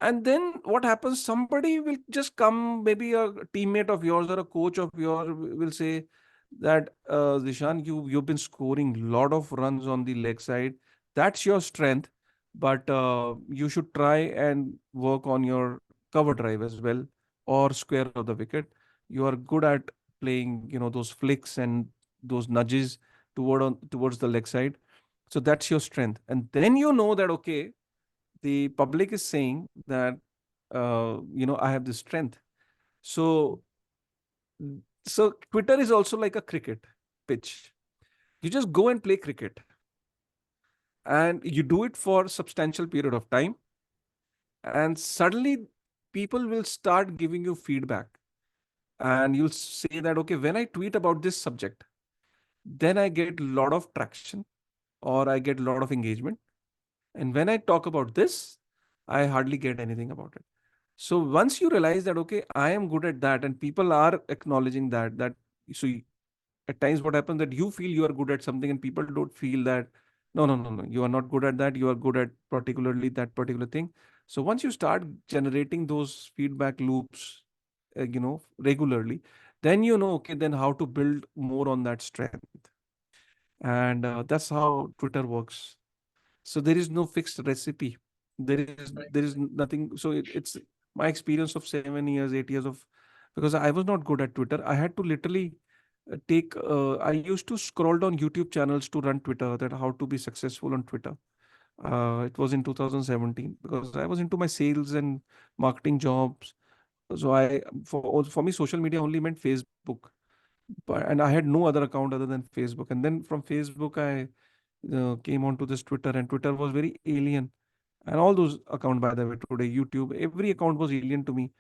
And then what happens? Somebody will just come, maybe a teammate of yours or a coach of yours will say that, Zishan, you've been scoring a lot of runs on the leg side. That's your strength, but you should try and work on your cover drive as well, or square of the wicket. You are good at playing, those flicks and those nudges towards the leg side. So that's your strength. And then you know that, okay, the public is saying that, I have this strength. So, so Twitter is also like a cricket pitch. You just go and play cricket, and you do it for substantial period of time, and suddenly people will start giving you feedback, and you'll say that, okay, when I tweet about this subject, then I get a lot of traction, or I get a lot of engagement. And when I talk about this, I hardly get anything about it. So once you realize that, okay, I am good at that, and people are acknowledging that, so at times what happens that you feel you are good at something, and people don't feel that, no, no, no, no, you are not good at that. You are good at particularly that particular thing. So once you start generating those feedback loops, regularly, then okay, then how to build more on that strength. And that's how Twitter works. So there is no fixed recipe. There is nothing. So it's my experience of 7 years, 8 years of, because I was not good at Twitter. I had to literally take. I used to scroll down YouTube channels to run Twitter. That how to be successful on Twitter. It was in 2017 because I was into my sales and marketing jobs. So for me, social media only meant Facebook, and I had no other account other than Facebook. And then from Facebook, I came onto this Twitter, and Twitter was very alien. And all those accounts, by the way, today, YouTube, every account was alien to me.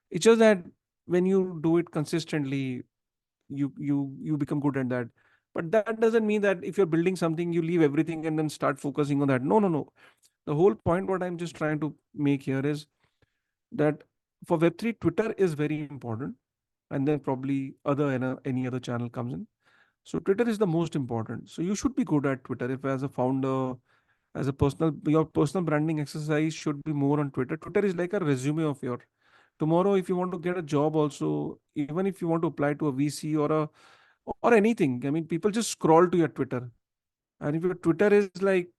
It's just that when you do it consistently, you become good at that. But that doesn't mean that if you're building something, you leave everything and then start focusing on that. No, no, no. The whole point, what I'm just trying to make here is that for Web3, Twitter is very important, and then probably any other channel comes in. So Twitter is the most important. So you should be good at Twitter. If as a founder, as a your personal branding exercise should be more on Twitter. Twitter is like a resume of your tomorrow. If you want to get a job, also, even if you want to apply to a VC or anything, I mean, people just scroll to your Twitter, and if your Twitter is like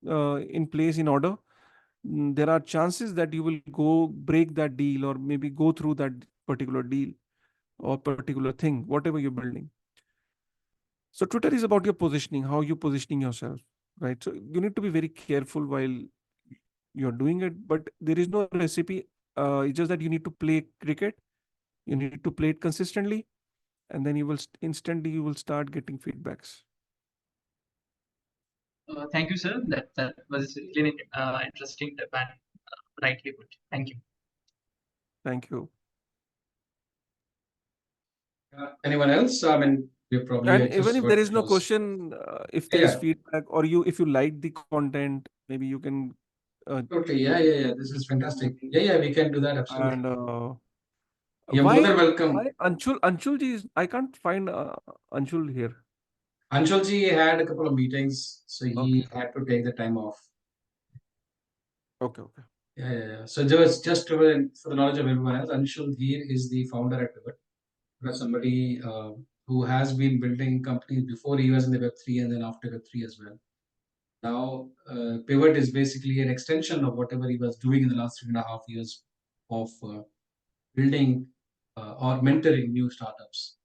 in place in order, there are chances that you will go break that deal, or maybe go through that particular deal or particular thing, whatever you're building. So Twitter is about your positioning, how you positioning yourself, right? So you need to be very careful while you're doing it, but there is no recipe. It's just that you need to play cricket, you need to play it consistently, and then instantly you will start getting feedbacks. Thank you, sir. That was really interesting and rightly put. Thank you. Thank you. Anyone else? I mean, we're probably And even just if about there to is no close. question, if there is Yeah, feedback, or if you like the content, maybe you can totally. Yeah. This is fantastic. Yeah. We can do that. Absolutely. and You're more than why welcome. why Anshulji is, I can't find Anshul here. Anshulji had a couple of meetings, so he Okay. had to take the time off. Okay. Yeah. So just for the knowledge of everyone else, Anshul Dheer is the founder at Pivot. That's somebody who has been building companies before he was in the Web3 and then after Web3 as well. Now, Pivot is basically an extension of whatever he was doing in the last 3.5 years of building or mentoring new startups.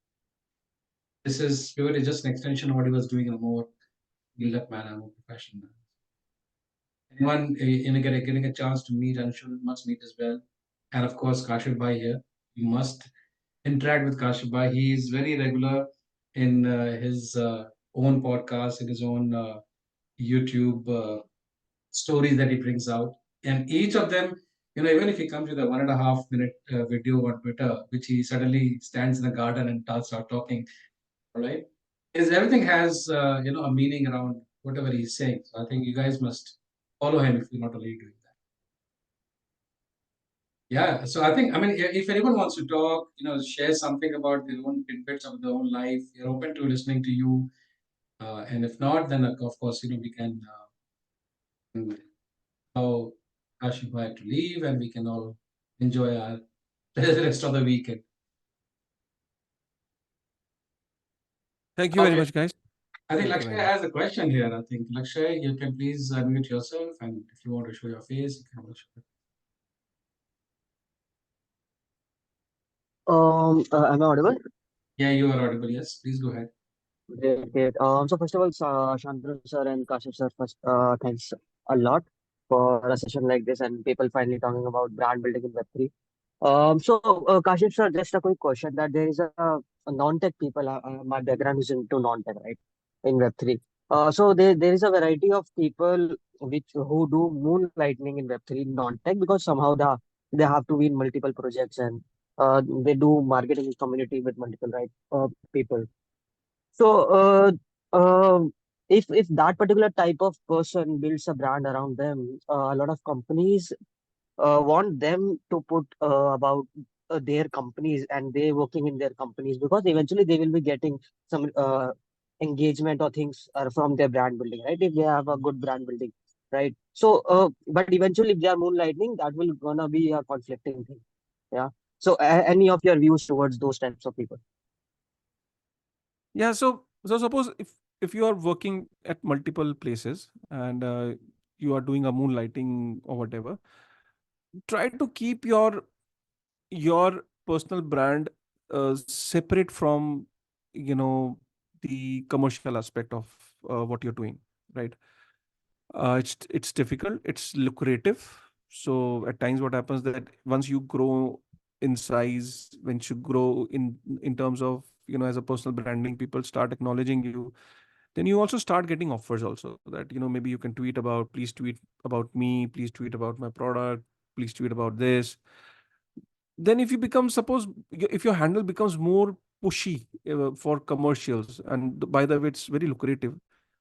Pivot is just an extension of what he was doing in a more build-up manner, more professional manner. Anyone getting a chance to meet Anshul must meet as well. And of course, Kashif Bhai here. You must interact with Kashif Bhai. He is very regular in his own podcast, in his own YouTube stories that he brings out. And each of them, even if he comes with a 1.5 minute video on Twitter, which he suddenly stands in a garden and starts talking, all right, is everything has a meaning around whatever he's saying. So I think you guys must follow him if you're not already doing that. Yeah. So I think, I mean, if anyone wants to talk, share something about their own tidbits of their own life, you're open to listening to you. And if not, then of course, we can allow Kashif Bhai to leave, and we can all enjoy our the rest of the weekend. Thank you very Okay. much, guys. I think Thank you Lakshay very much. has a question here. I think Lakshay, you can please unmute yourself, and if you want to show your face, you can also show it. Am I audible? Yeah, you are audible. Yes, please go ahead. Great, great. So first of all, Shantanu sir and Kashif sir, first, thanks a lot for a session like this and people finally talking about brand building in Web3. Kashif sir, just a quick question that there is a non-tech people, my background is into non-tech, right, in Web3. There is a variety of people which who do moonlighting in Web3 non-tech because somehow they have to win multiple projects and they do marketing community with multiple right people. So, if that particular type of person builds a brand around them, a lot of companies want them to put about their companies and they working in their companies because eventually they will be getting some engagement or things from their brand building, right? If they have a good brand building, right? But eventually, if they are moonlighting, that will gonna be a conflicting thing. Yeah. So, any of your views towards those types of people? Yeah, so suppose if you are working at multiple places and you are doing a moonlighting or whatever, try to keep your personal brand separate from the commercial aspect of what you're doing, right? It's difficult, it's lucrative. So at times what happens that once you grow in size, when you grow in terms of as a personal branding, people start acknowledging you, then you also start getting offers also that maybe you can tweet about, please tweet about me, please tweet about my product, please tweet about this. Then if you become, suppose if your handle becomes more pushy for commercials, and by the way it's very lucrative,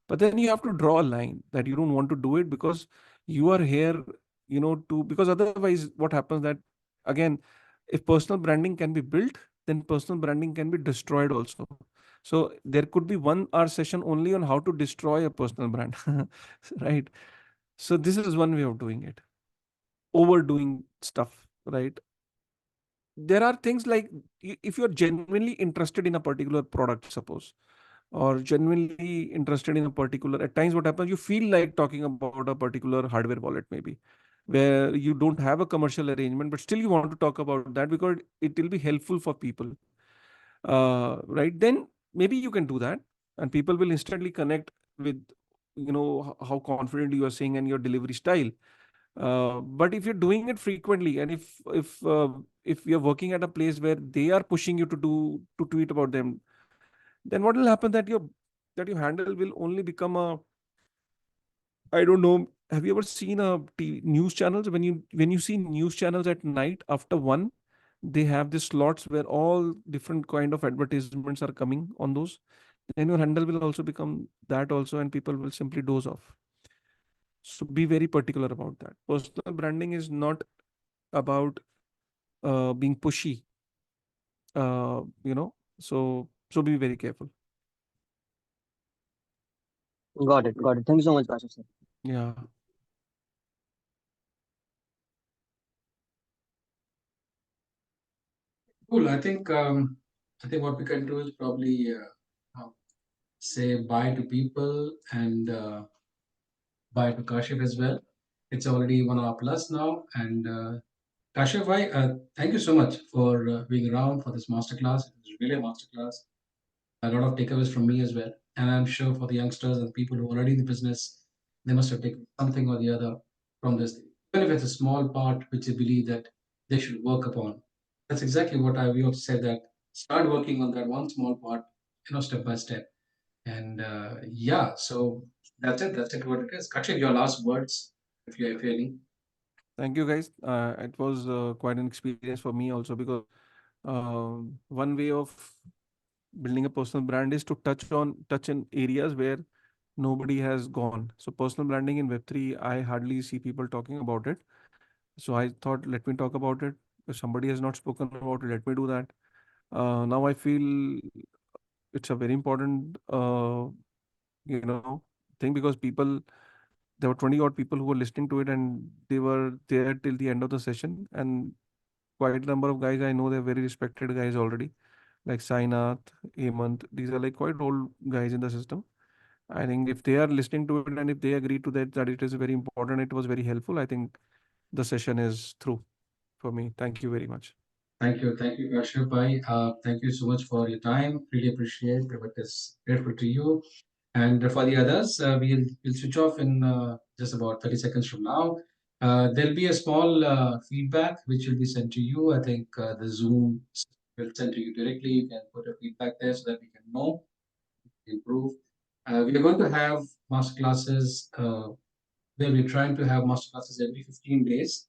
but then you have to draw a line that you don't want to do it because you are here to, because otherwise what happens that, again, if personal branding can be built, then personal branding can be destroyed also. So there could be 1 hour session only on how to destroy a personal brand. Right? So this is one way of doing it, overdoing stuff, right? There are things like, if you're genuinely interested in a particular product, suppose, or genuinely interested in a particular, at times what happens, you feel like talking about a particular hardware wallet maybe, where you don't have a commercial arrangement, but still you want to talk about that because it will be helpful for people, right? Then maybe you can do that, and people will instantly connect with how confident you are saying and your delivery style. But if you're doing it frequently, and if you're working at a place where they are pushing you to tweet about them, then what will happen that your handle will only become a, I don't know. Have you ever seen news channels? When you see news channels at night after 1, they have these slots where all different kind of advertisements are coming on those. Then your handle will also become that also, and people will simply doze off. So be very particular about that. Personal branding is not about being pushy. So be very careful. Got it. Got it. Thank you so much, Kashif sir. Yeah. Cool. I think what we can do is probably say bye to people and bye to Kashif as well. It's already 1 hour plus now, and Kashif, thank you so much for being around for this masterclass. It was really a masterclass. A lot of takeaways from me as well. And I'm sure for the youngsters and people who are already in the business, they must have taken something or the other from this. Even if it's a small part which they believe that they should work upon. That's exactly what we also said, that start working on that one small part, step by step. And yeah, so that's it. That's it. What it is. Kashif, your last words, if you any. Thank you, guys. It was quite an experience for me also, because one way of building a personal brand is to touch in areas where nobody has gone. So personal branding in Web3, I hardly see people talking about it. So I thought, let me talk about it. If somebody has not spoken about it, let me do that. Now I feel it's a very important, you know, thing, because there were 20 odd people who were listening to it, and they were there till the end of the session. And quite a number of guys I know, they're very respected guys already, like Sainath, Hemant. These are like quite old guys in the system. I think if they are listening to it and if they agree to that it is very important, it was very helpful, I think the session is through for me. Thank you very much. Thank you, Kashyap bhai. Thank you so much for your time. Really appreciate it. It is grateful to you. And for the others, we'll switch off in just about 30 seconds from now. There'll be a small feedback which will be sent to you. I think the Zoom will send to you directly. You can put a feedback there so that we can know, improve. We are going to have master classes. We're trying to have master classes every 15 days.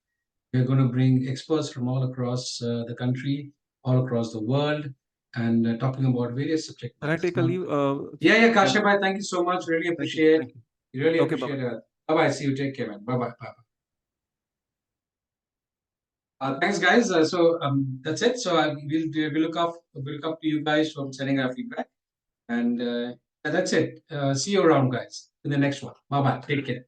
We're going to bring experts from all across the country, all across the world, and talking about various subject Can I matters. take a leave? Yeah, Can Kashyap bhai, thank you so much. Really Thank you. appreciate. Thank you. Really Okay, appreciate bye-bye. it. Bye bye. See you. Take care, man. Bye bye. Bye bye. Thanks, guys. That's it. So we'll look up to you guys from sending our feedback, and that's it. See you around, guys, in the next one. Bye bye. Take care.